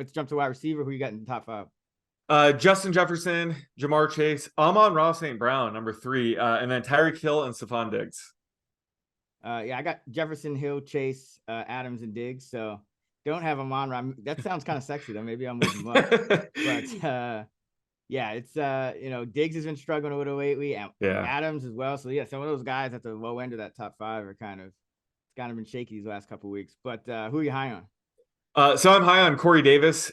let's jump to wide receiver. Who you got in the top 5? Justin Jefferson, Jamar Chase, Amon-Ra St. Brown, number 3, and then Tyreek Hill and Stephon Diggs. Yeah, I got Jefferson, Hill, Chase, Adams, and Diggs. So don't have him on. That sounds kind of sexy though. Maybe I'm moving him up. But yeah, it's Diggs has been struggling with it lately. Yeah. Adams as well. So yeah, some of those guys at the low end of that top 5 are kind of been shaky these last couple of weeks. But who are you high on? So I'm high on Corey Davis.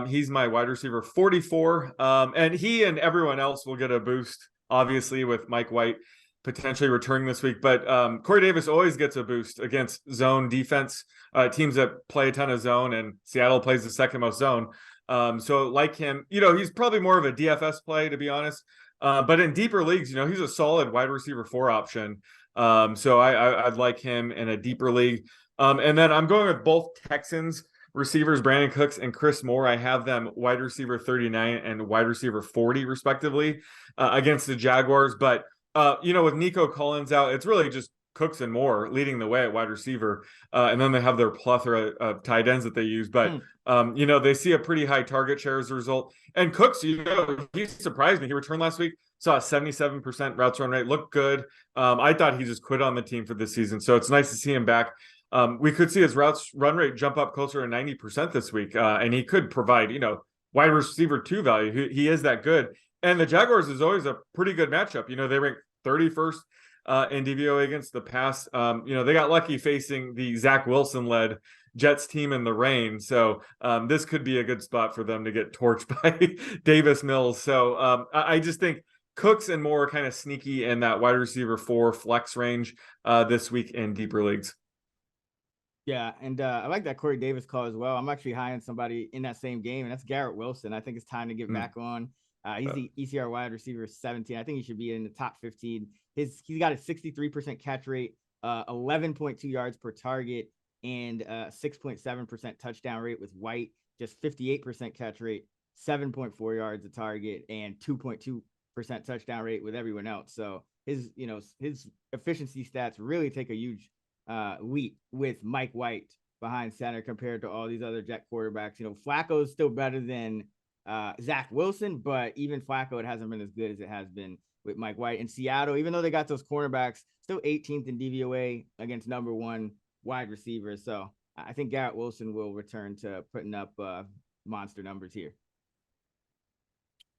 He's my wide receiver 44. And he and everyone else will get a boost, obviously, with Mike White potentially returning this week. But Corey Davis always gets a boost against zone defense, teams that play a ton of zone, and Seattle plays the second most zone. So like him, he's probably more of a DFS play, to be honest. But in deeper leagues, he's a solid wide receiver 4 option. So I'd like him in a deeper league. And then I'm going with both Texans receivers, Brandon Cooks and Chris Moore. I have them wide receiver 39 and wide receiver 40 respectively against the Jaguars. But with Nico Collins out, it's really just Cooks and Moore leading the way at wide receiver. And then they have their plethora of tight ends that they use. But, they see a pretty high target share as a result. And Cooks, he surprised me. He returned last week, saw a 77% routes run rate, looked good. I thought he just quit on the team for this season. So it's nice to see him back. We could see his routes run rate jump up closer to 90% this week. And he could provide, wide receiver 2 value. He is that good. And the Jaguars is always a pretty good matchup. They rank 31st in DVOA against the pass. They got lucky facing the Zach Wilson-led Jets team in the rain. So this could be a good spot for them to get torched by Davis Mills. So I just think Cooks and Moore are kind of sneaky in that wide receiver 4 flex range this week in deeper leagues. Yeah, and I like that Corey Davis call as well. I'm actually high on somebody in that same game, and that's Garrett Wilson. I think it's time to get back on. He's the ECR wide receiver 17. I think he should be in the top 15. He's got a 63% catch rate, 11.2 yards per target, and 6.7% touchdown rate with White. Just 58% catch rate, 7.4 yards a target, and 2.2% touchdown rate with everyone else. So his efficiency stats really take a huge leap with Mike White behind center compared to all these other Jet quarterbacks. Flacco is still better than Zach Wilson, but even Flacco, it hasn't been as good as it has been with Mike White. In Seattle, even though they got those cornerbacks, still 18th in DVOA against number 1 wide receivers. So I think Garrett Wilson will return to putting up monster numbers here.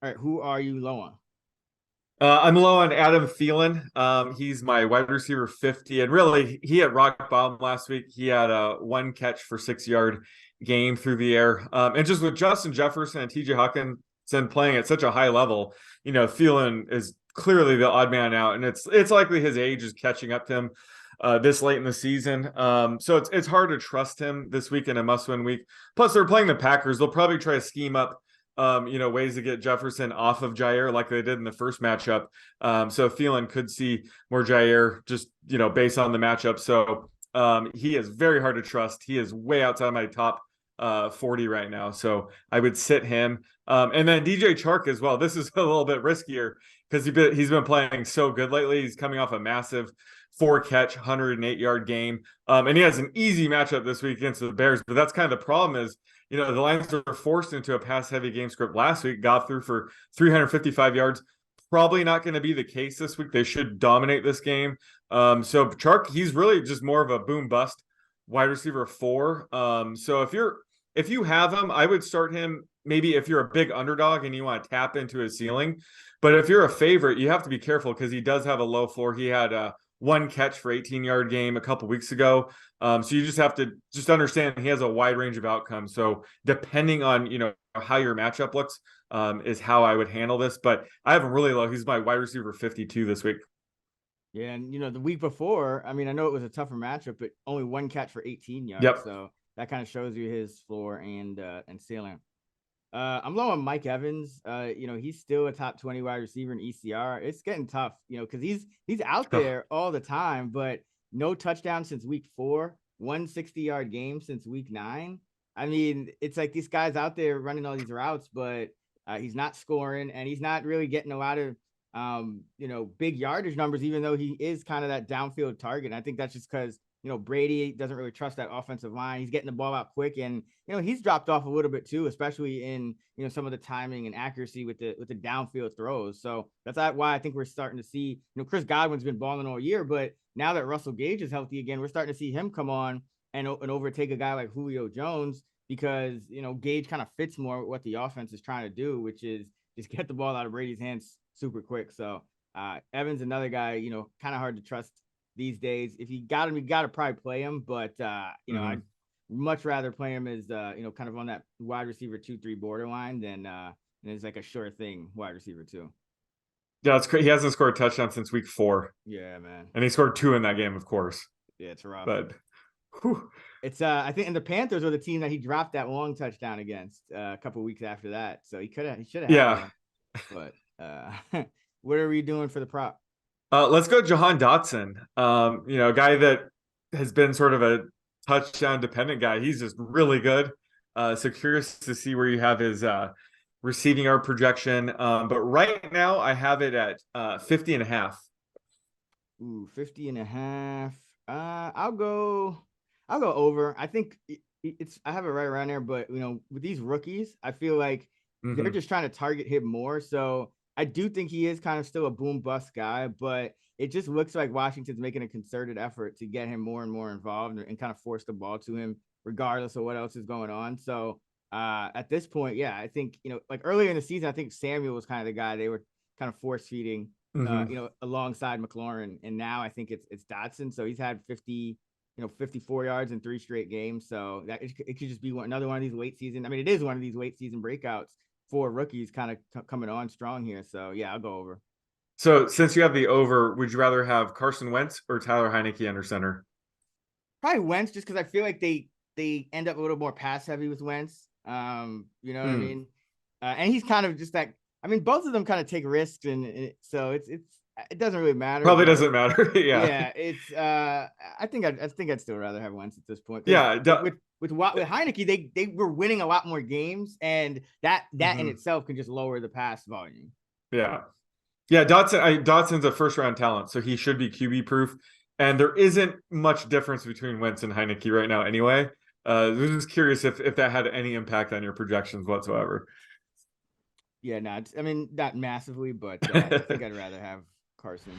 All right, who are you low on? I'm low on Adam Thielen. He's my wide receiver 50, and really he had rock bottom last week. He had a 1 catch for 6-yard game through the air. And just with Justin Jefferson and TJ Hockenson playing at such a high level, Thielen is clearly the odd man out, and it's likely his age is catching up to him this late in the season. So it's hard to trust him this week in a must-win week. Plus, they're playing the Packers. They'll probably try to scheme up ways to get Jefferson off of Jair like they did in the first matchup. So Thielen could see more Jair just, based on the matchup. So he is very hard to trust. He is way outside my top 40 right now. So I would sit him. And then DJ Chark as well. This is a little bit riskier because he's been playing so good lately. He's coming off a massive 4-catch, 108-yard game. And he has an easy matchup this week against the Bears. But that's kind of the problem is, the Lions were forced into a pass-heavy game script last week, got through for 355 yards. Probably not going to be the case this week. They should dominate this game. So Chark, he's really just more of a boom-bust wide receiver 4. So if you have him, I would start him maybe if you're a big underdog and you want to tap into his ceiling. But if you're a favorite, you have to be careful because he does have a low floor. He had 1 catch for 18-yard game a couple weeks ago. So you just have to just understand he has a wide range of outcomes. So depending on, how your matchup looks is how I would handle this. But I have him really low. He's my wide receiver 52 this week. Yeah, and, the week before, I know it was a tougher matchup, but only 1 catch for 18 yards. Yep. So that kind of shows you his floor and ceiling. I'm low on Mike Evans. He's still a top 20 wide receiver in ECR. It's getting tough, because he's out there all the time, but no touchdown since week 4, 160-yard game since week 9. It's like these guys out there running all these routes, but he's not scoring and he's not really getting a lot of big yardage numbers, even though he is kind of that downfield target. And I think that's just because, Brady doesn't really trust that offensive line. He's getting the ball out quick, and he's dropped off a little bit too, especially in some of the timing and accuracy with the downfield throws. So that's why I think we're starting to see Chris Godwin's been balling all year, but now that Russell Gage is healthy again, we're starting to see him come on and overtake a guy like Julio Jones, because Gage kind of fits more with what the offense is trying to do, which is just get the ball out of Brady's hands super quick. So Evans, another guy, kind of hard to trust these days. If you got him, you got to probably play him, but I'd much rather play him as kind of on that wide receiver 2-3 borderline than as like a sure thing wide receiver 2. Yeah, it's crazy. He hasn't scored a touchdown since week 4. Yeah, man. And he scored 2 in that game, of course. Yeah, it's rough. But it's I think, and the Panthers were the team that he dropped that long touchdown against a couple of weeks after that. So he should have. Yeah. But what are we doing for the prop? Let's go Jahan Dotson. A guy that has been sort of a touchdown dependent guy. He's just really good. So curious to see where you have his receiving yard projection. But right now I have it at 50.5. Ooh, 50.5. I'll go over. I think I have it right around there, but with these rookies, I feel like they're just trying to target him more. So I do think he is kind of still a boom bust guy, but it just looks like Washington's making a concerted effort to get him more and more involved and kind of force the ball to him regardless of what else is going on. So at this point, yeah, I think, like earlier in the season, I think Samuel was kind of the guy they were kind of force feeding, alongside McLaurin. And now I think it's Dotson. So he's had 54 yards in 3 straight games. So that it could just be another one of these late season. I mean, it is one of these late season breakouts for rookies kind of coming on strong here. So yeah, I'll go over. So since you have the over, would you rather have Carson Wentz or Tyler Heineke under center? Probably Wentz, just because I feel like they end up a little more pass heavy with Wentz. You know what I mean? And he's kind of just that. I mean, both of them kind of take risks, and so it doesn't really matter. Probably doesn't matter. Yeah. Yeah, it's I think I'd still rather have Wentz at this point. Yeah. With Heineke, they were winning a lot more games, and that in itself can just lower the pass volume. Yeah. Yeah, Dotson's a first-round talent, so he should be QB proof. And there isn't much difference between Wentz and Heineke right now anyway. I was just curious if that had any impact on your projections whatsoever. Yeah, no, I mean, not massively, but I think I'd rather have Carson.